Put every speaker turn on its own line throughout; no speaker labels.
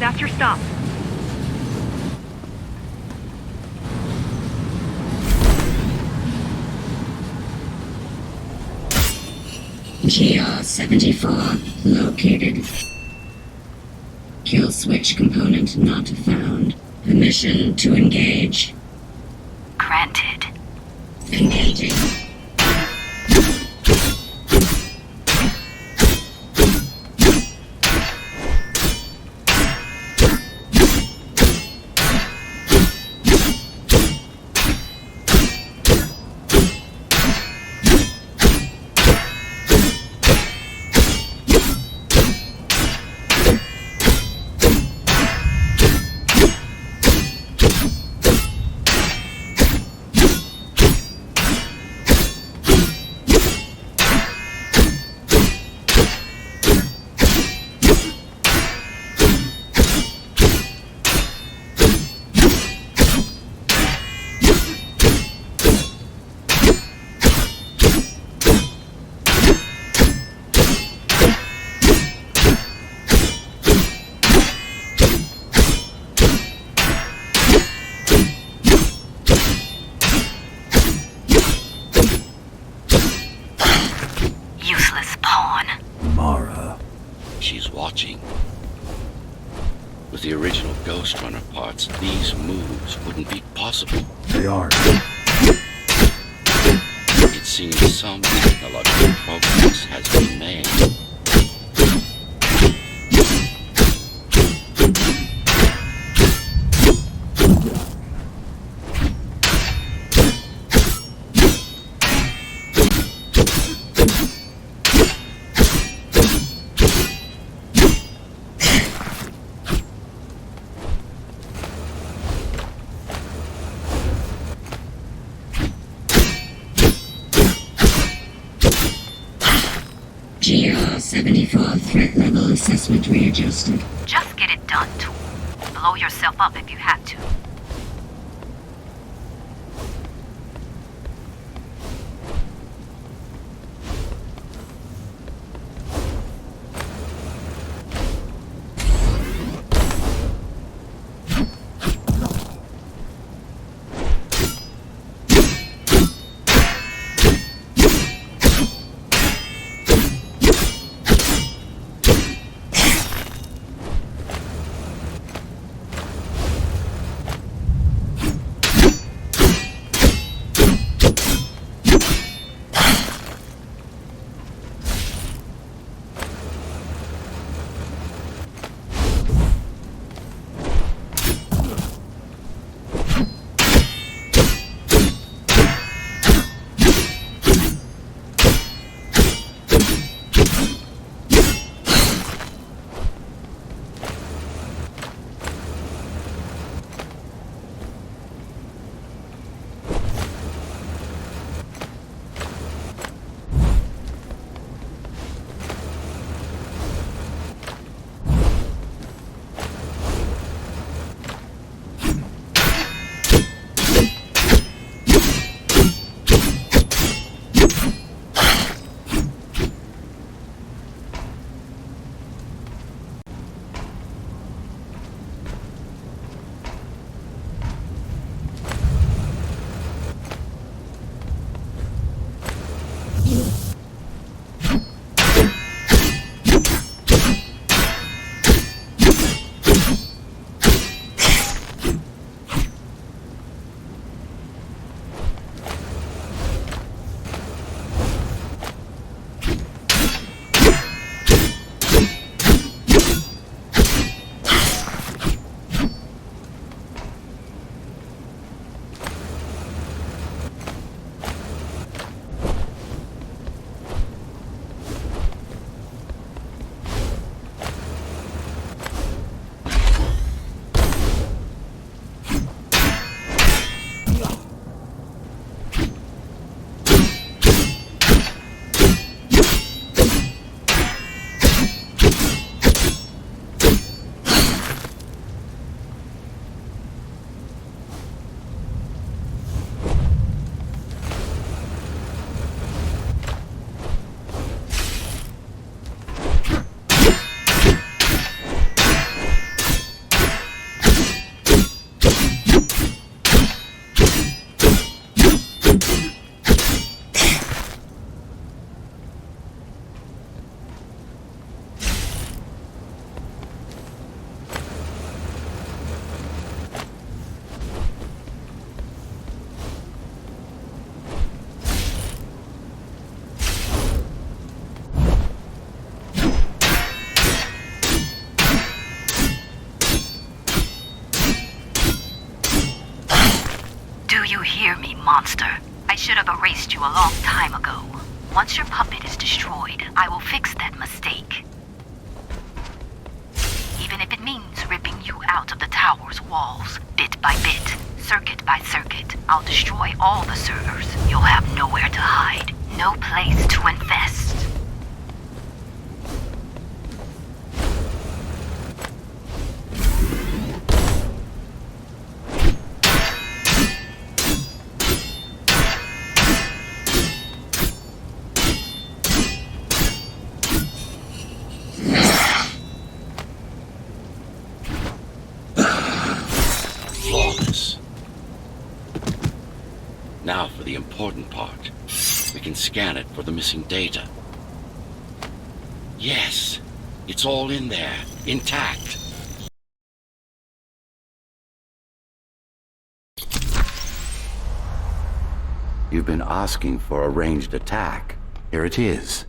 That's your stop.
GR-74 located. Kill switch component not found. Permission to engage.
Granted.
Engaging.
She's watching. With the original Ghostrunner parts, these moves wouldn't be possible.
They are.
It seems some technological progress has been made.
GR-74 threat level assessment readjusted.
Just get it done, Tool. Blow yourself up if you had to. monster. I should have erased you a long time ago. Once your puppet is destroyed, I will fix that mistake. Even if it means ripping you out of the tower's walls, bit by bit, circuit by circuit, I'll destroy all the servers. You'll have nowhere to hide, no place to infest.
Flawless. Now for the important part. We can scan it for the missing data. Yes, it's all in there, intact.
You've been asking for a ranged attack. Here it is.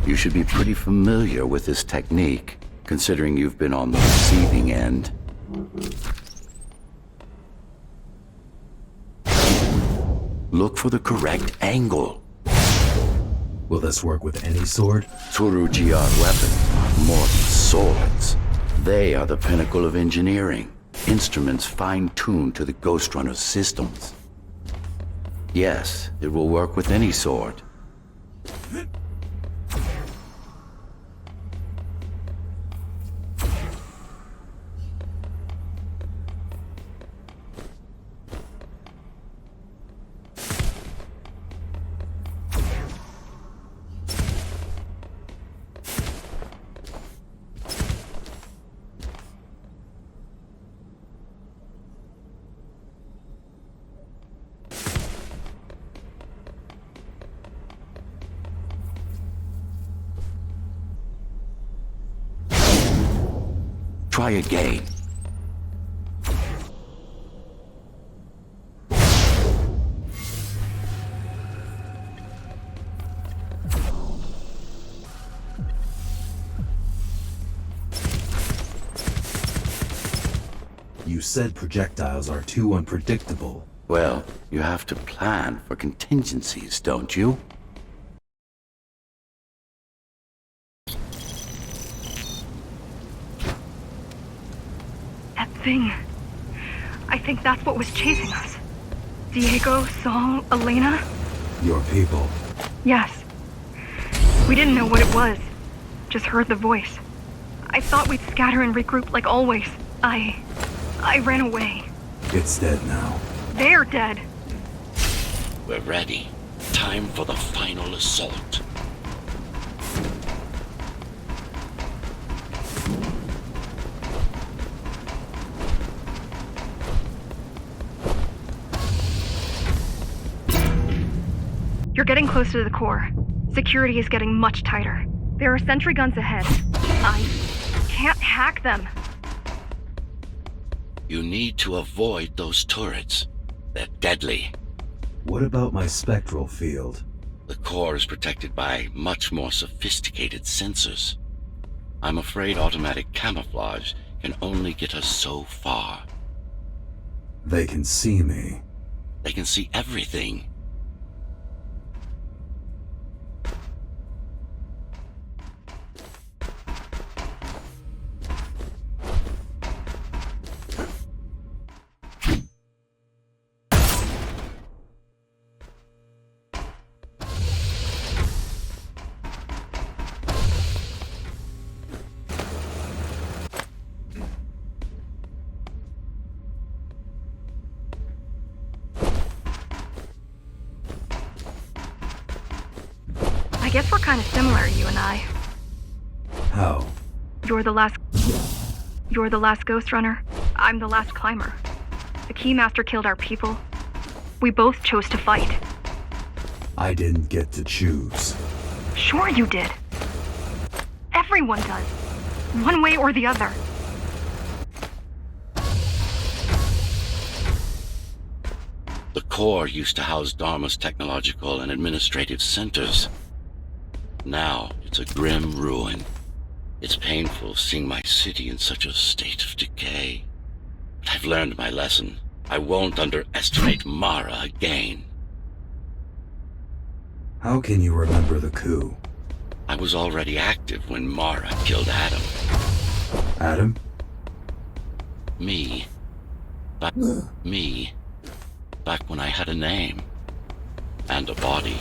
You should be pretty familiar with this technique, considering you've been on the receiving end. Look for the correct angle.
Will this work with any sword?
Tsurugi are weapons, more than swords. They are the pinnacle of engineering, instruments fine-tuned to the Ghostrunner systems. Yes, it will work with any sword. Try again.
You said projectiles are too unpredictable.
Well, you have to plan for contingencies, don't you?
That thing. I think that's what was chasing us. Diego, Saul, Elena?
Your people.
Yes. We didn't know what it was. Just heard the voice. I thought we'd scatter and regroup like always. I ran away.
It's dead now.
They're dead.
We're ready. Time for the final assault.
You're getting close to the core. Security is getting much tighter. There are sentry guns ahead. I can't hack them.
You need to avoid those turrets. They're deadly.
What about my spectral field?
The core is protected by much more sophisticated sensors. I'm afraid automatic camouflage can only get us so far.
They can see me.
They can see everything.
I guess we're kind of similar, you and I.
How?
You're the last Ghostrunner. I'm the last climber. The Keymaster killed our people. We both chose to fight.
I didn't get to choose.
Sure you did. Everyone does. One way or the other.
The core used to house Dharma's technological and administrative centers. Now it's a grim ruin. It's painful seeing my city in such a state of decay. But I've learned my lesson. I won't underestimate Mara again.
How can you remember the coup?
I was already active when Mara killed Adam.
Adam?
Me. Me. Back when I had a name. And a body.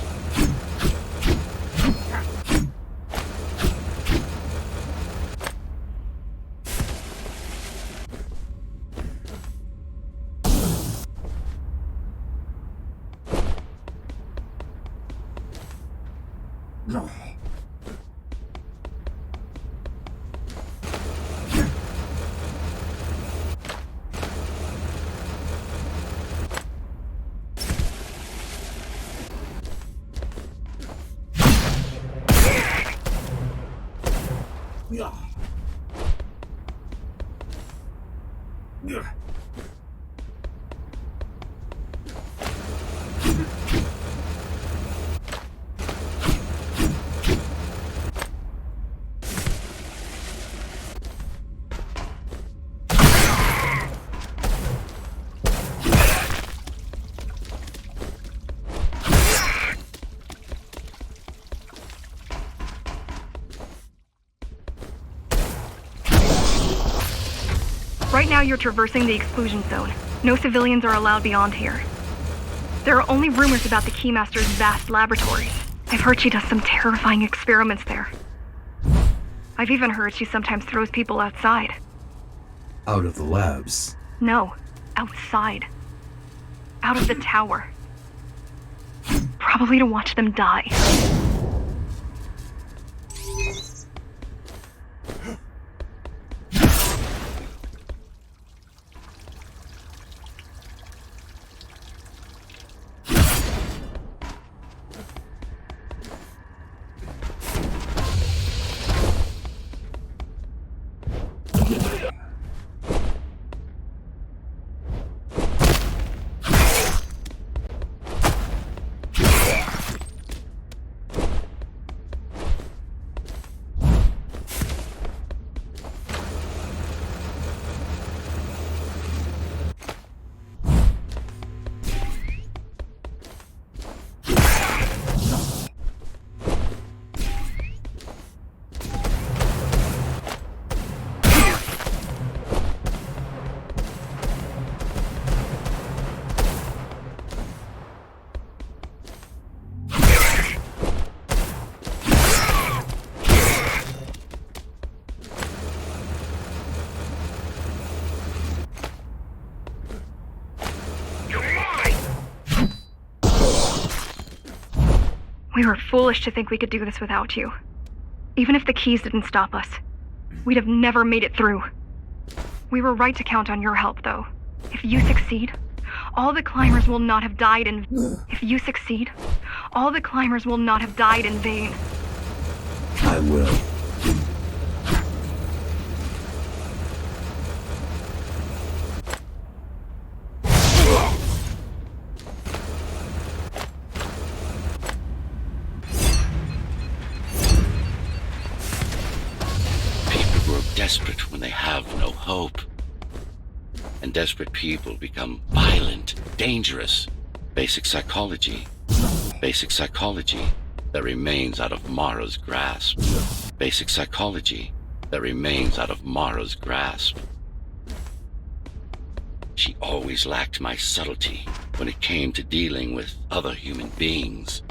Right now you're traversing the exclusion zone. No civilians are allowed beyond here. There are only rumors about the Keymaster's vast laboratories. I've heard she does some terrifying experiments there. I've even heard she sometimes throws people outside.
Out of the labs.
No, outside. Out of the tower. Probably to watch them die. We were foolish to think we could do this without you. Even if the keys didn't stop us, we'd have never made it through. We were right to count on your help, though. If you succeed, all the climbers will not have died in... If you succeed, all the climbers will not have died in vain.
I will.
Desperate when they have no hope. And desperate people become violent, dangerous. Basic psychology. Basic psychology that remains out of Mara's grasp. Basic psychology that remains out of Mara's grasp. She always lacked my subtlety when it came to dealing with other human beings.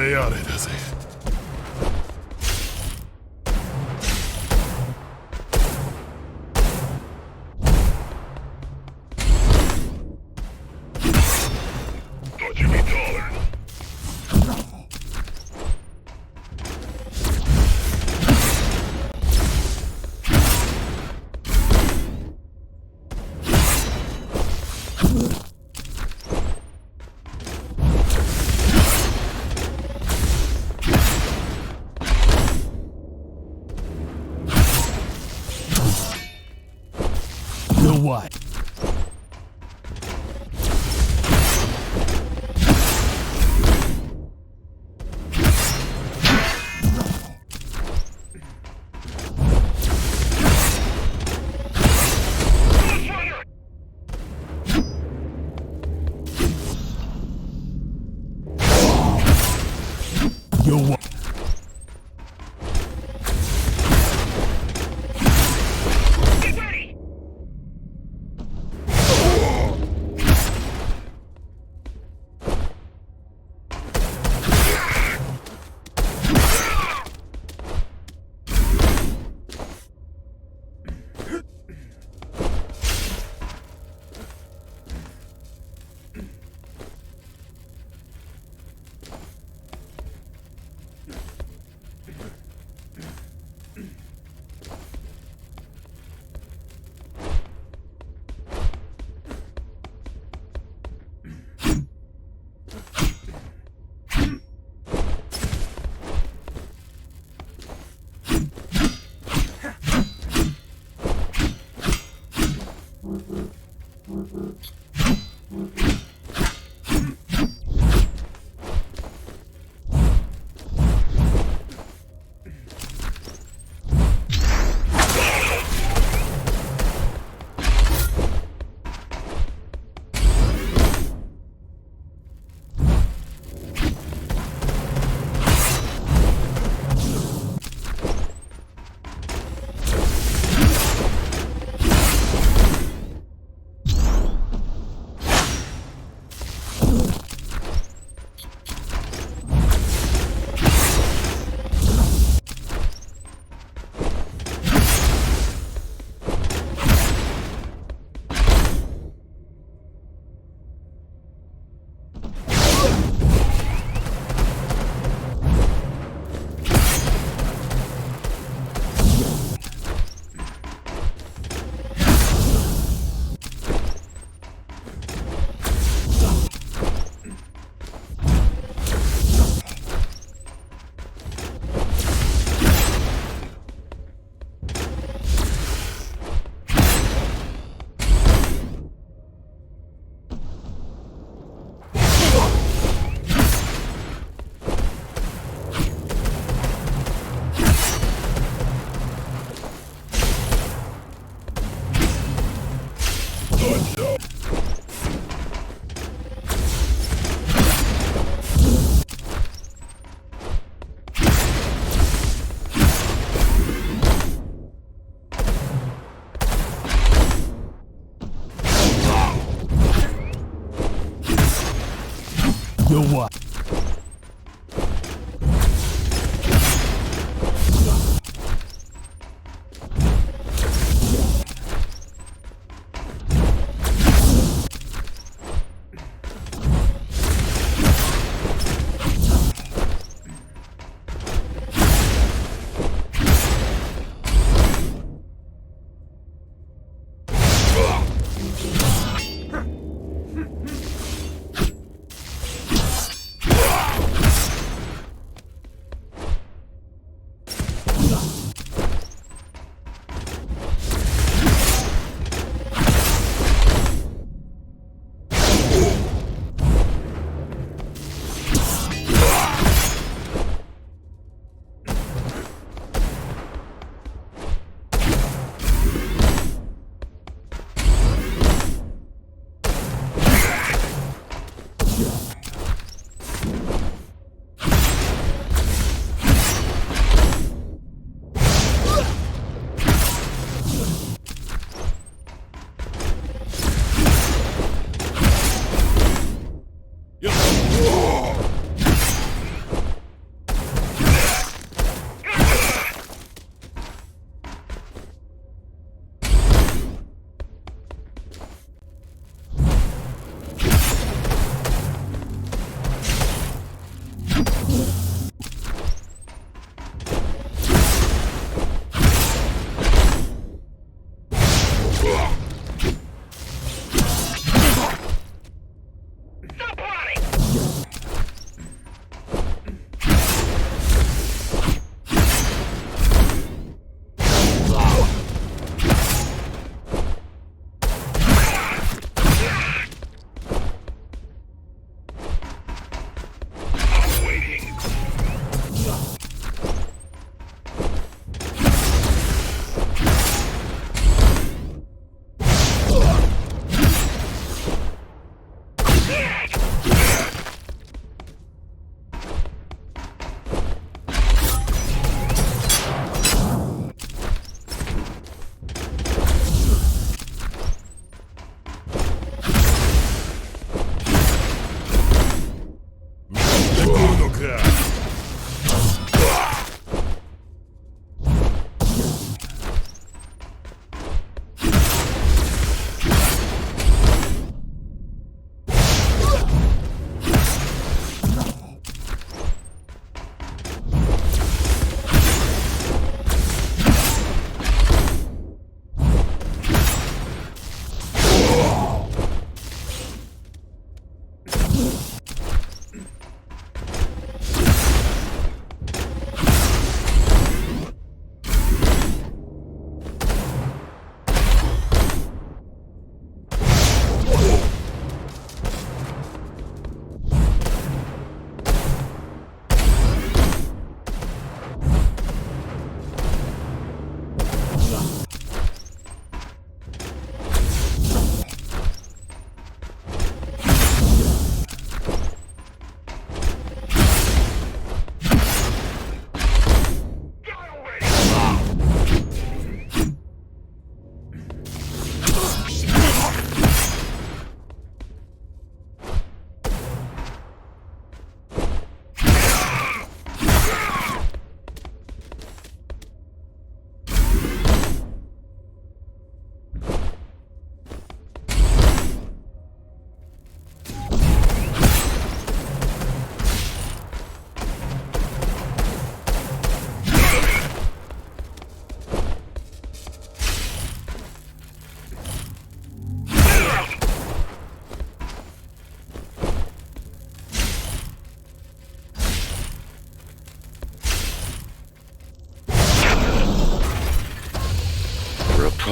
way out it, does it? Thought you'd be taller. What? Yo, what? Yo, what?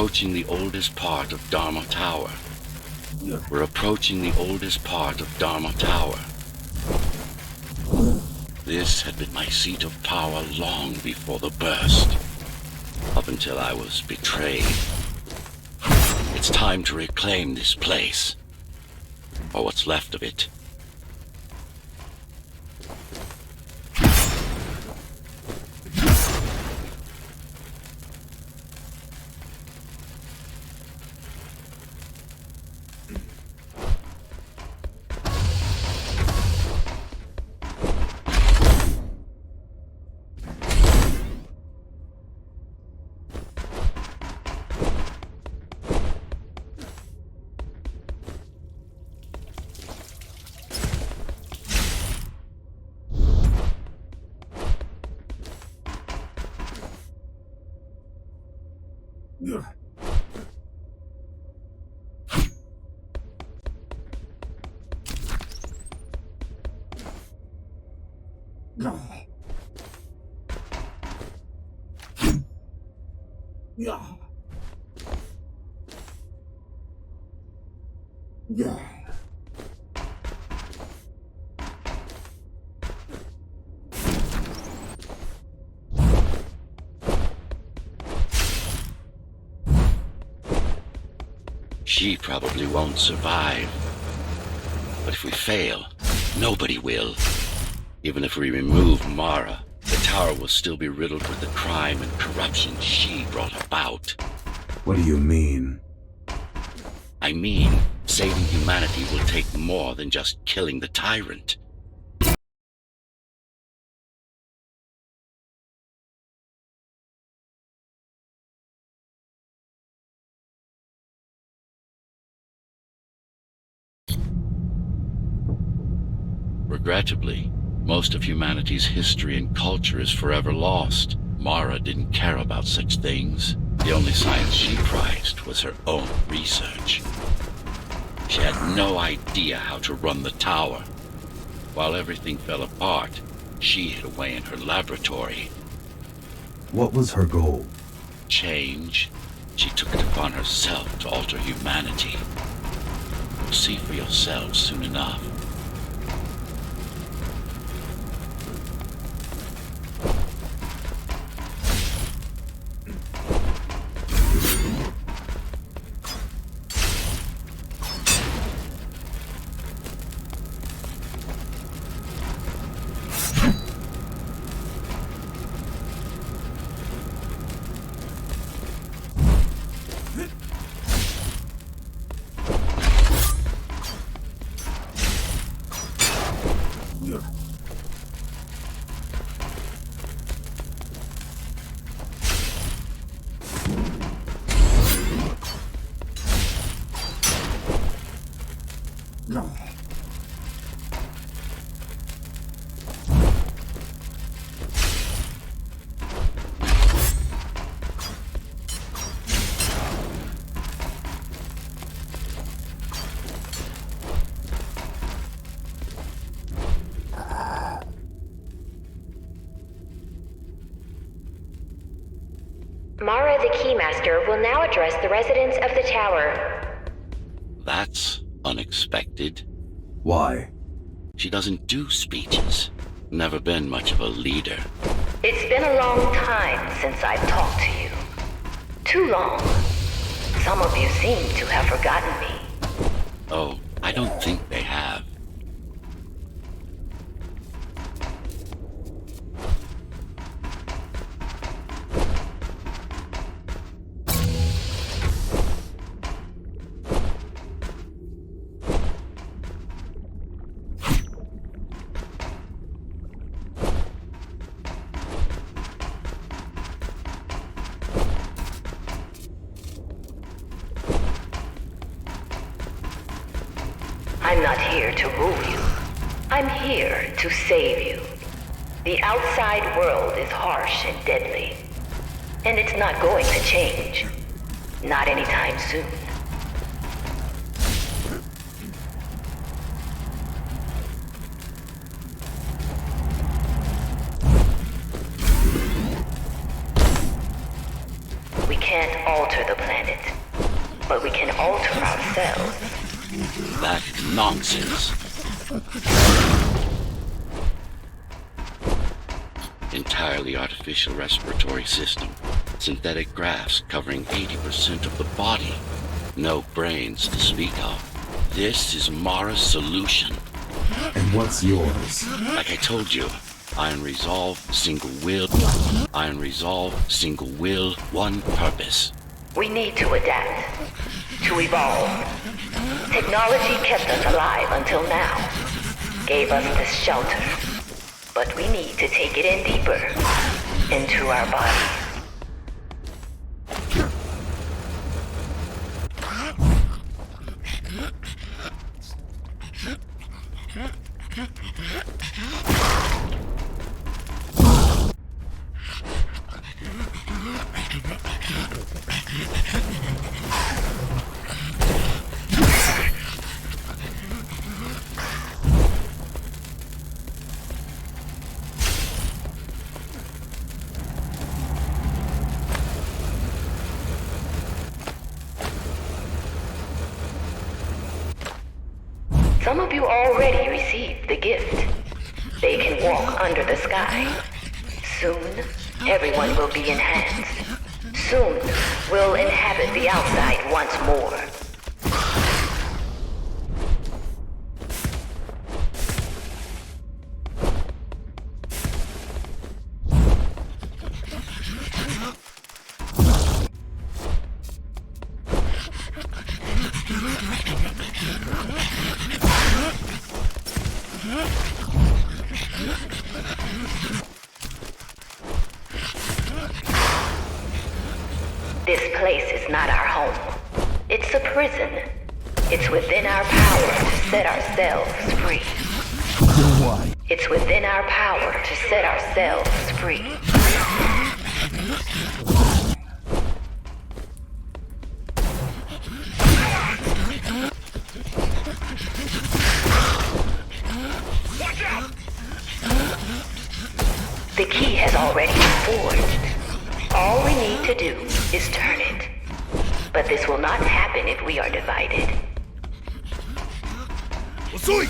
approaching the oldest part of Dharma Tower. We're approaching the oldest part of Dharma Tower. This had been my seat of power long before the burst, up until I was betrayed. It's time to reclaim this place, or what's left of it. She probably won't survive. But if we fail, nobody will. Even if we remove Mara, the tower will still be riddled with the crime and corruption she brought about.
What do you mean?
I mean, saving humanity will take more than just killing the tyrant. Regrettably, most of humanity's history and culture is forever lost. Mara didn't care about such things. The only science she prized was her own research. She had no idea how to run the tower. While everything fell apart, she hid away in her laboratory.
What was her goal?
Change. She took it upon herself to alter humanity. You'll see for yourselves soon enough.
Mara the Keymaster will now address the residents of the tower.
That's unexpected.
Why?
She doesn't do speeches. Never been much of a leader.
It's been a long time since I've talked to you. Too long. Some of you seem to have forgotten me.
Oh, I don't think they have.
I'm not here to rule you. I'm here to save you. The outside world is harsh and deadly. And it's not going to change. Not anytime soon. We can't alter the planet. but we can alter ourselves.
That nonsense. Entirely artificial respiratory system. Synthetic grafts covering 80% of the body. No brains to speak of. This is Mara's solution.
And what's yours?
Like I told you, iron resolve, single will. Iron resolve, single will, one purpose.
We need to adapt, to evolve. Technology kept us alive until now, gave us this shelter. But we need to take it in deeper, into our bodies. Some of you already received the gift. They can walk under the sky. Soon, everyone will be enhanced. Soon, we'll inhabit the outside once more. This place is not our home. It's a prison. It's within our power to set ourselves free.
You're why.
It's within our power to set ourselves free. The key has already been forged. All we need to do is turn it. But this will not happen if we are divided.
Osoi!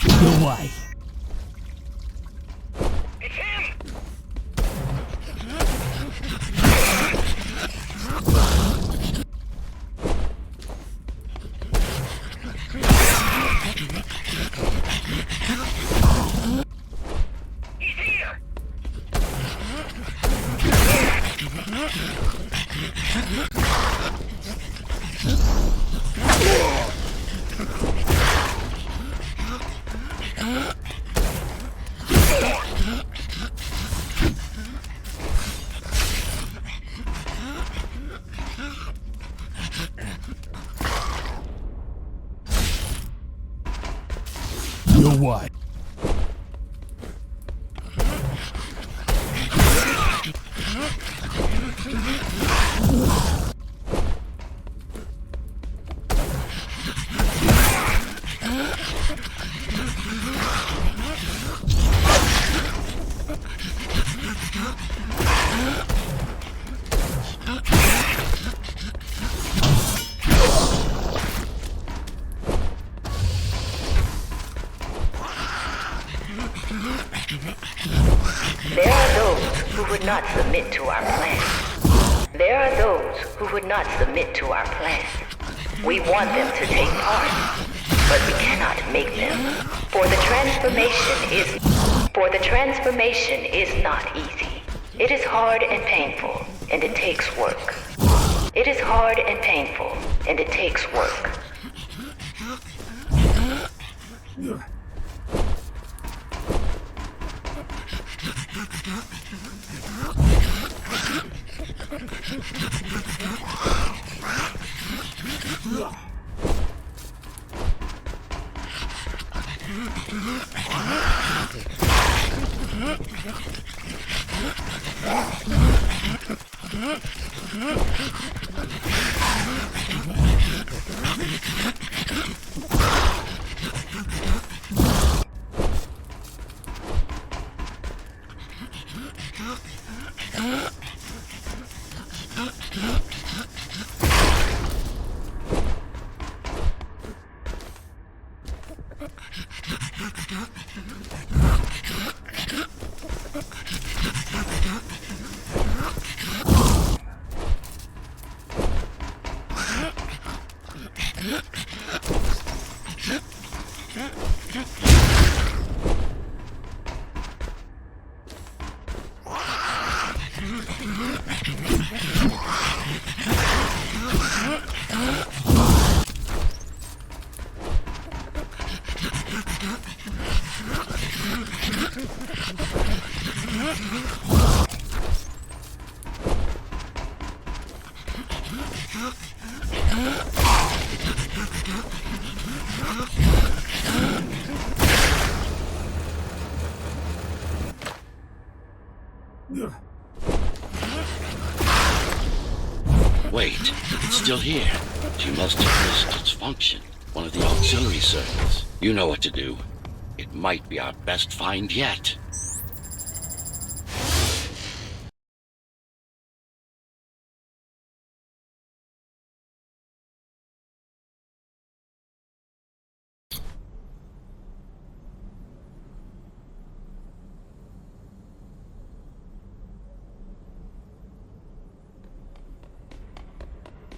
No way.
It's him! He's here!
No way.
There are those who would not submit to our plan. There are those who would not submit to our plan. We want them to take part, but we cannot make them. For the transformation is not easy. It is hard and painful, and it takes work. It is hard and painful, and it takes work.
Wait, it's still here. She must have missed its function. One of the auxiliary circuits. You know what to do. It might be our best find yet.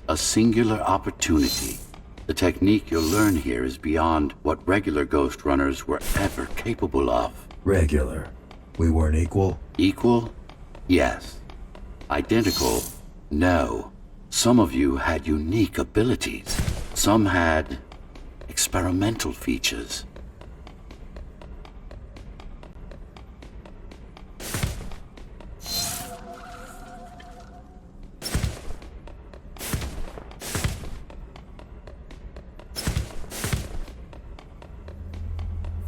A singular opportunity. The technique you'll learn here is beyond what regular Ghostrunners were ever capable of.
Regular. We weren't equal?
Equal? Yes. Identical? No. Some of you had unique abilities. Some had experimental features.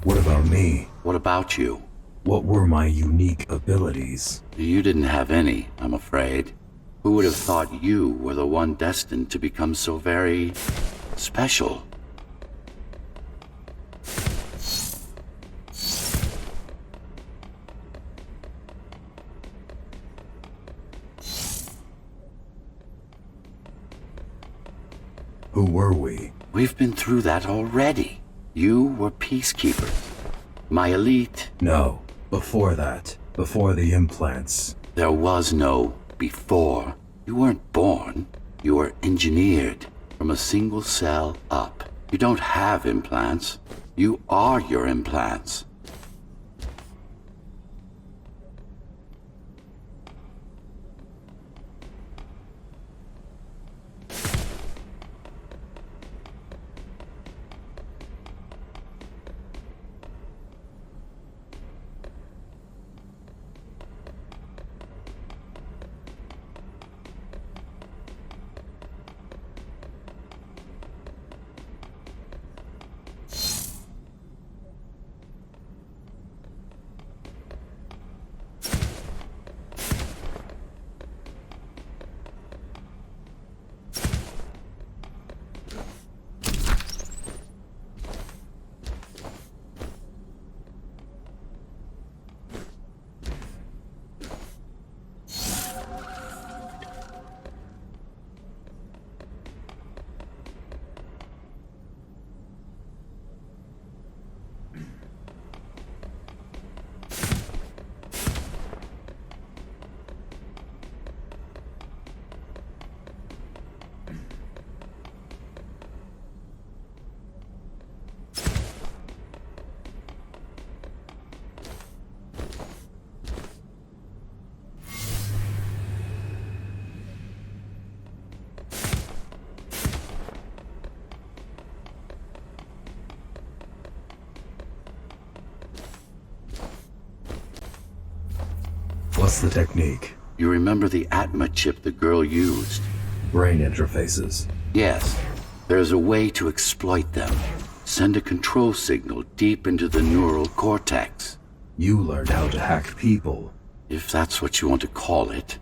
What about me?
What about you?
What were my unique abilities?
You didn't have any, I'm afraid. Who would have thought you were the one destined to become so very special?
Who were we?
We've been through that already. You were peacekeepers. My elite.
No, before that. Before the implants.
There was no before. You weren't born. You were engineered from a single cell up. You don't have implants. You are your implants.
What's the technique?
You remember the Atma chip the girl used?
Brain interfaces.
Yes. There's a way to exploit them. Send a control signal deep into the neural cortex.
You learned how to hack people.
If that's what you want to call it.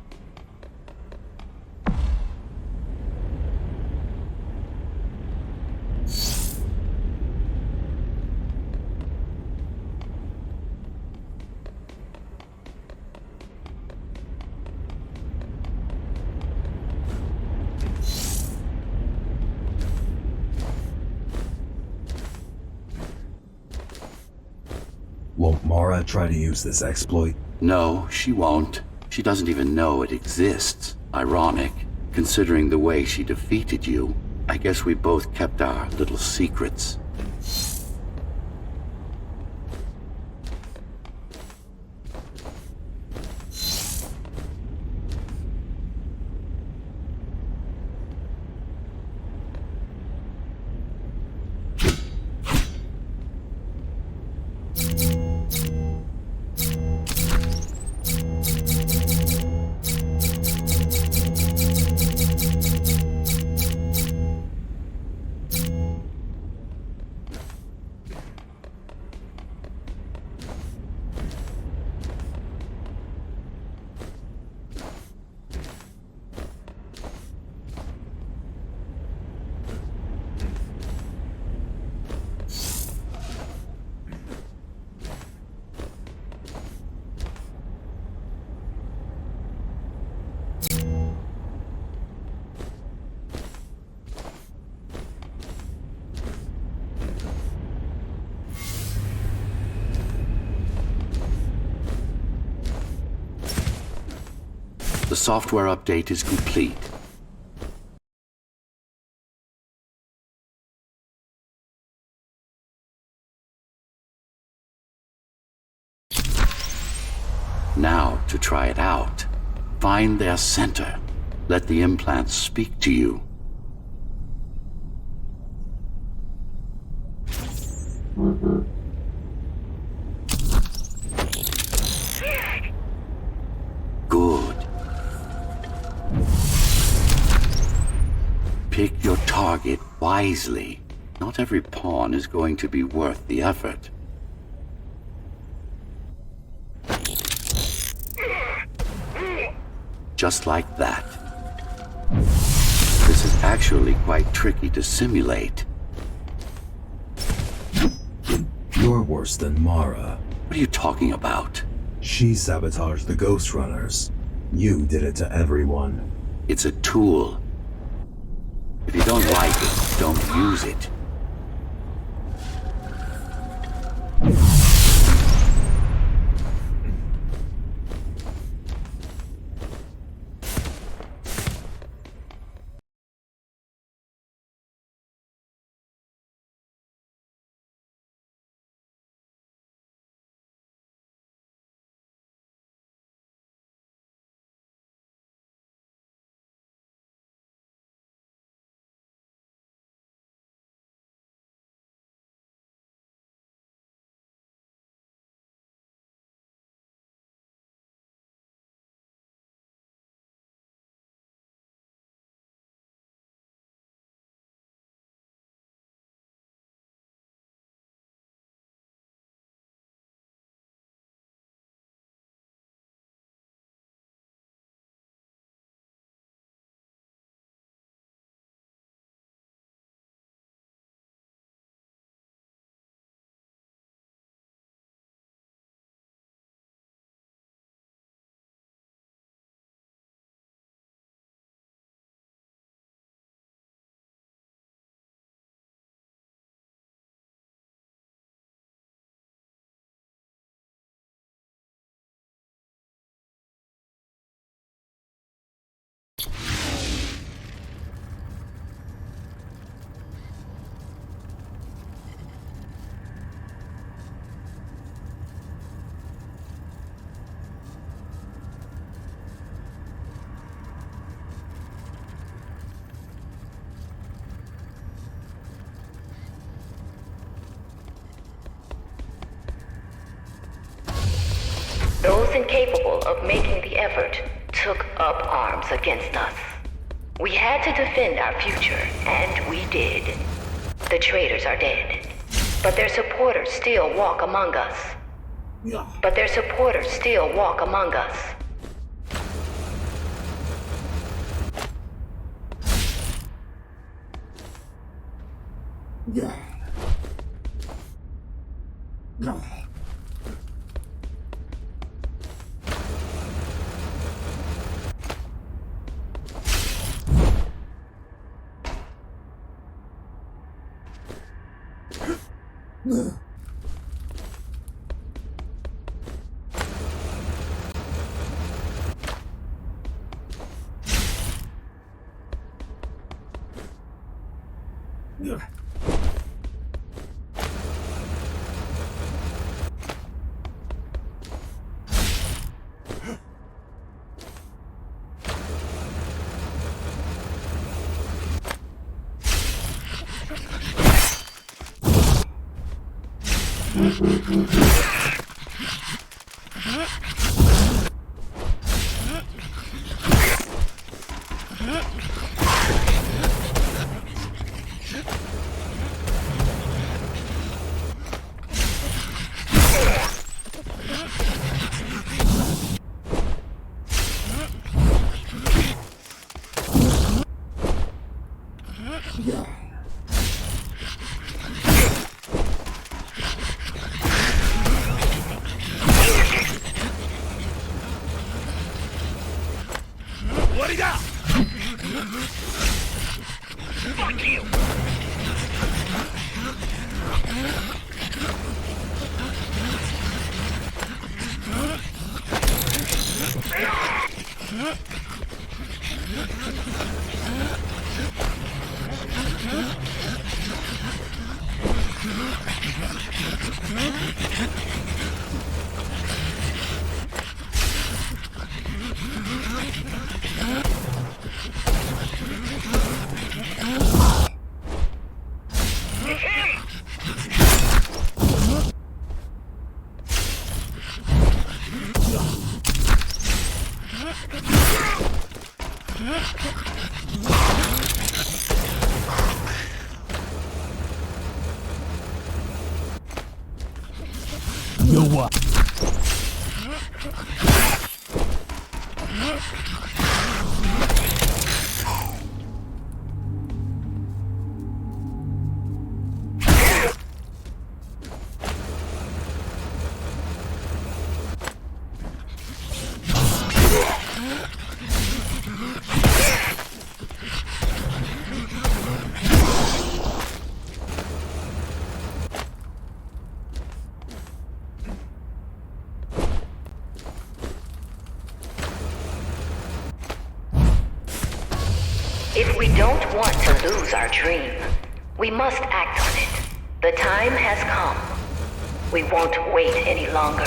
Won't Mara try to use this exploit?
No, she won't. She doesn't even know it exists. Ironic, considering the way she defeated you. I guess we both kept our little secrets. The software update is complete. Now, to try it out, find their center. Let the implants speak to you. Good. Pick your target wisely. Not every pawn is going to be worth the effort. Just like that. This is actually quite tricky to simulate.
You're worse than Mara.
What are you talking about?
She sabotaged the Ghostrunners. You did it to everyone.
It's a tool. If you don't like it, don't use it.
incapable of making the effort took up arms against us. We had to defend our future, and we did. The traitors are dead, but their supporters still walk among us. But their supporters still walk among us.
You know what?
If we don't want to lose our dream, we must act on it. The time has come. We won't wait any longer.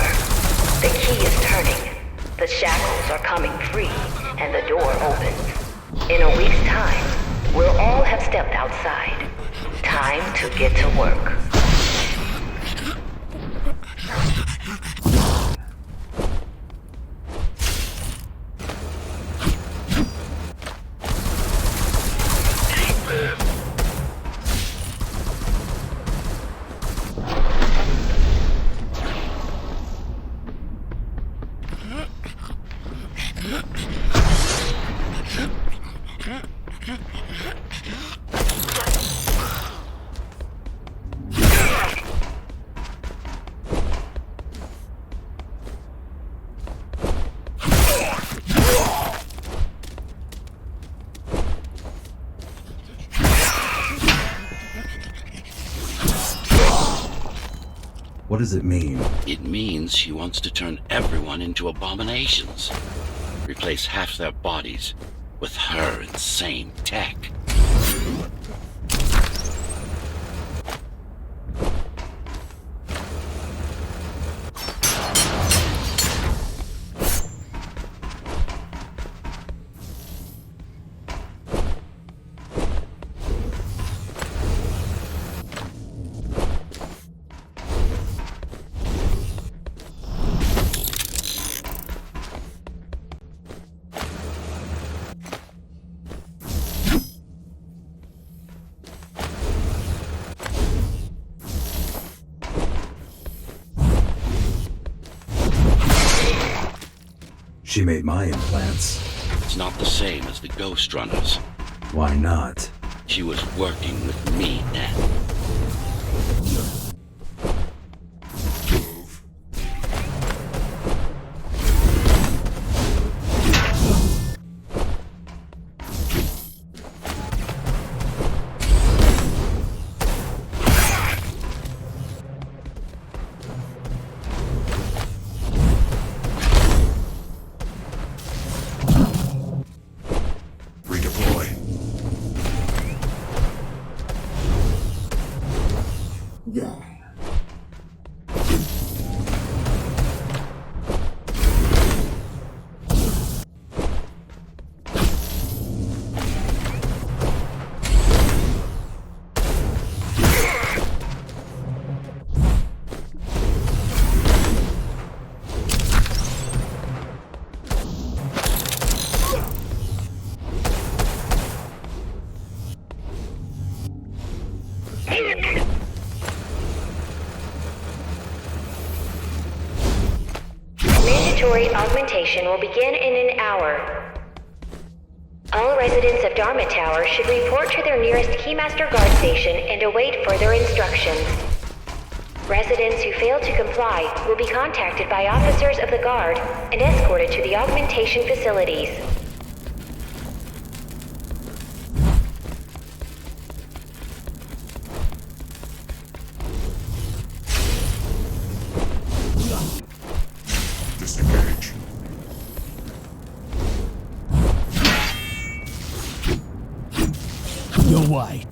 The key is turning. The shackles are coming free, and the door opens. In a week's time, we'll all have stepped outside. Time to get to work.
What does it mean?
It means she wants to turn everyone into abominations. Replace half their bodies with her insane tech.
She made my implants.
It's not the same as the Ghostrunners.
Why not?
She was working with me then.
Redeploy.
Mandatory augmentation will begin in an hour. All residents of Dharma Tower should report to their nearest Keymaster Guard station and await further instructions. Residents who fail to comply will be contacted by officers of the Guard and escorted to the augmentation facilities.
Disengage.
You're white.